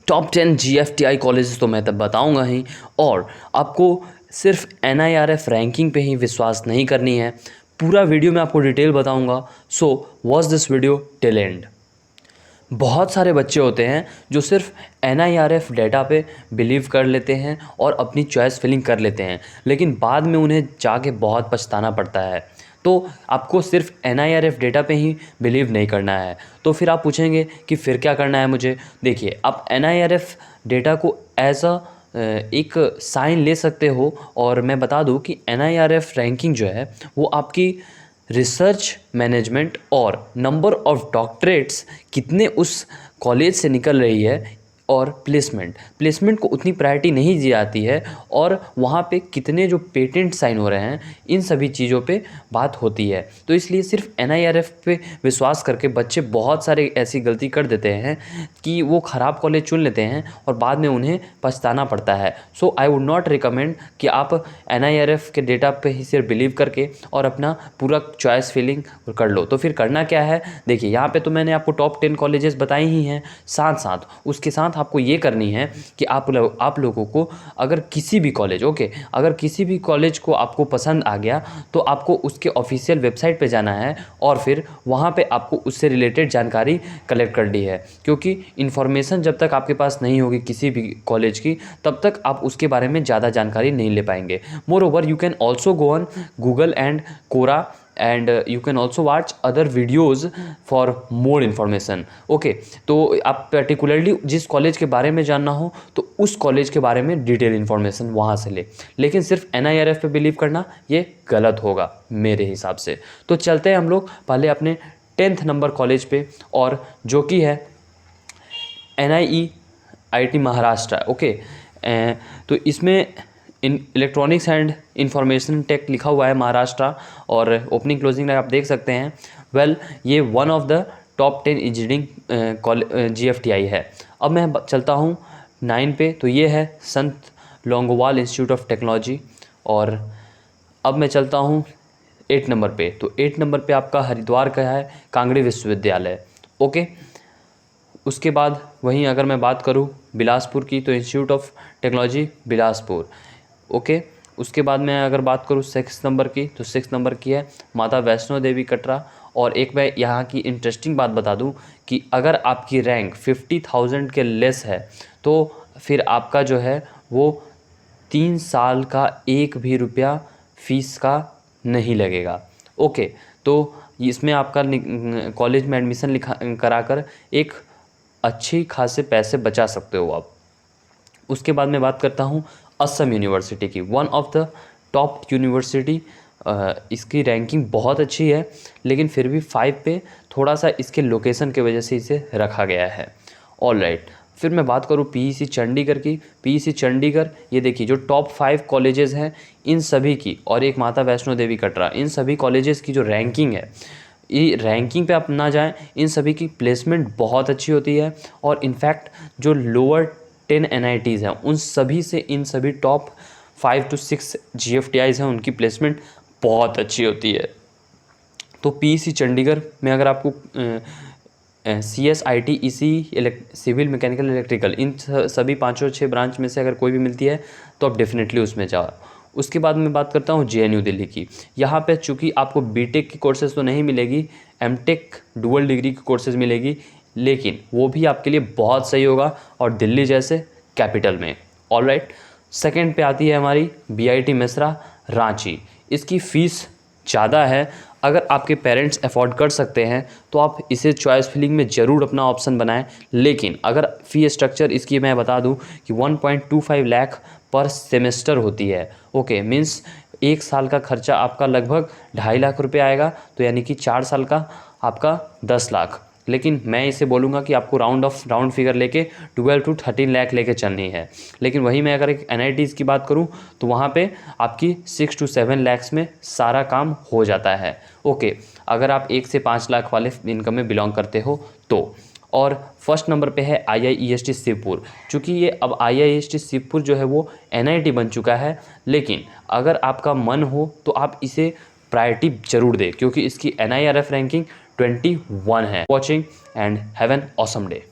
Top 10 GFTI colleges तो मैं तब बताऊंगा ही, और आपको सिर्फ NIRF रैंकिंग पे ही विश्वास नहीं करनी है, पूरा वीडियो में आपको डिटेल बताऊंगा। So watch this video till and. बहुत सारे बच्चे होते हैं जो सिर्फ NIRF डेटा पे बिलीव कर लेते हैं और अपनी चॉइस फिलिंग कर लेते हैं, लेकिन बाद में उन्हें जाके बहुत पछताना पड़ता है। तो आपको सिर्फ NIRF डेटा पे ही बिलीव नहीं करना है। तो फिर आप पूछेंगे कि फिर क्या करना है मुझे। देखिए, आप NIRF डेटा को एज अ एक साइन ले सकते हो, और मैं बता दूं कि NIRF रैंकिंग जो है वो आपकी रिसर्च मैनेजमेंट और नंबर ऑफ़ डॉक्टरेट्स कितने उस कॉलेज से निकल रही है, और प्लेसमेंट को उतनी प्रायोरिटी नहीं दी जाती है, और वहाँ पे कितने जो पेटेंट साइन हो रहे हैं, इन सभी चीज़ों पे बात होती है। तो इसलिए सिर्फ NIRF पे विश्वास करके बच्चे बहुत सारे ऐसी गलती कर देते हैं कि वो ख़राब कॉलेज चुन लेते हैं और बाद में उन्हें पछताना पड़ता है। सो आई वुड नॉट रिकमेंड कि आप NIRF के डेटा पे ही सिर्फ बिलीव करके और अपना पूरा चॉइस फिलिंग कर लो। तो फिर करना क्या है, देखिए यहाँ पे तो मैंने आपको टॉप 10 कॉलेजेस बताई ही हैं, साथ साथ उसके साथ आपको ये करनी है कि आप लोगों को अगर किसी भी कॉलेज अगर किसी भी कॉलेज को आपको पसंद आ गया, तो आपको उसके ऑफिशियल वेबसाइट पे जाना है और फिर वहाँ पे आपको उससे रिलेटेड जानकारी कलेक्ट करनी है, क्योंकि इन्फॉर्मेशन जब तक आपके पास नहीं होगी किसी भी कॉलेज की, तब तक आप उसके बारे में ज़्यादा जानकारी नहीं ले पाएंगे। More over, you can also go on Google and Quora, and you can also watch other videos for more information। Okay, तो आप पर्टिकुलरली जिस कॉलेज के बारे में जानना हो तो उस कॉलेज के बारे में डिटेल इन्फॉर्मेशन वहाँ से ले, लेकिन सिर्फ NIRF पे बिलीव करना ये गलत होगा मेरे हिसाब से। तो चलते हैं हम लोग पहले अपने 10th नंबर कॉलेज पे, और जो कि है NIEIT महाराष्ट्र। ओके, तो इसमें इलेक्ट्रॉनिक्स एंड इंफॉर्मेशन टेक लिखा हुआ है महाराष्ट्र, और ओपनिंग क्लोजिंग आप देख सकते हैं। वेल, ये one of the top 10 engineering GFTI है। अब मैं चलता हूँ 9 पे, तो ये है संत लोंगोवाल इंस्टीट्यूट ऑफ टेक्नोलॉजी। और अब मैं चलता हूँ 8 नंबर पे, तो 8 नंबर पे आपका हरिद्वार का है कांगड़ी विश्वविद्यालय। ओके, उसके बाद वहीं अगर मैं बात करूँ बिलासपुर की, तो institute of technology Bilaspur. Okay, उसके बाद मैं अगर बात करूँ 6 नंबर की, तो 6 नंबर की है माता वैष्णो देवी कटरा। और एक मैं यहाँ की इंटरेस्टिंग बात बता दूँ कि अगर आपकी रैंक 50,000 के लेस है, तो फिर आपका जो है वो 3 साल का एक भी रुपया फ़ीस का नहीं लगेगा। ओके, तो इसमें आपका कॉलेज में एडमिशन कराकर एक अच्छी खासे पैसे बचा सकते हो आप। उसके बाद मैं बात करता हूँ असम यूनिवर्सिटी की, one of the top university. इसकी रैंकिंग बहुत अच्छी है, लेकिन फिर भी 5 पे थोड़ा सा इसके लोकेशन की वजह से इसे रखा गया है। ऑल राइट, फिर मैं बात करूँ PEC चंडीगढ़ की। PEC चंडीगढ़, ये देखिए जो टॉप 5 कॉलेजेस हैं इन सभी की, और एक माता वैष्णो देवी कटरा, इन सभी कॉलेजेस की जो रैंकिंग है, ये रैंकिंग पे आप ना जाएं, इन सभी की प्लेसमेंट बहुत अच्छी होती है। और इनफैक्ट जो लोअर 10 NITs हैं उन सभी से इन सभी टॉप 5 to 6 GFTIs हैं, उनकी प्लेसमेंट बहुत अच्छी होती है। तो PEC चंडीगढ़ में अगर आपको CS IT EC civil mechanical electrical, इन सभी 5 और 6 ब्रांच में से अगर कोई भी मिलती है तो आप डेफिनेटली उसमें जाओ। उसके बाद मैं बात करता हूँ JNU दिल्ली की। यहाँ पे चूँकि आपको BTech की कोर्सेज़ तो नहीं मिलेगी, MTech डुअल डिग्री की कोर्सेज़ मिलेगी, लेकिन वो भी आपके लिए बहुत सही होगा, और दिल्ली जैसे कैपिटल में। ऑल राइट, सेकेंड पे आती है हमारी BIT मिश्रा रांची। इसकी फ़ीस ज़्यादा है, अगर आपके पेरेंट्स अफोर्ड कर सकते हैं तो आप इसे चॉइस फिलिंग में ज़रूर अपना ऑप्शन बनाएं। लेकिन अगर फ़ी स्ट्रक्चर इसकी मैं बता दूं कि 1.25 लाख पर सेमेस्टर होती है। ओके, मीन्स एक साल का खर्चा आपका लगभग 2.5 लाख रुपए आएगा, तो यानी कि 4 साल का आपका 10 लाख। लेकिन मैं इसे बोलूँगा कि आपको राउंड फिगर लेके 12 to 13 लाख लेके चलनी है। लेकिन वहीं मैं अगर एक NITs की बात करूँ तो वहाँ पे आपकी 6 to 7 लाख में सारा काम हो जाता है। ओके, अगर आप 1 से 5 लाख वाले इनकम में बिलोंग करते हो तो। और फर्स्ट नंबर पे है IIEST शिवपुर। चूँकि ये अब IIEST शिवपुर जो है वो NIT बन चुका है, लेकिन अगर आपका मन हो तो आप इसे प्रायोरिटी ज़रूर दें, क्योंकि इसकी NIRF रैंकिंग 21 है। Watching and have an awesome day.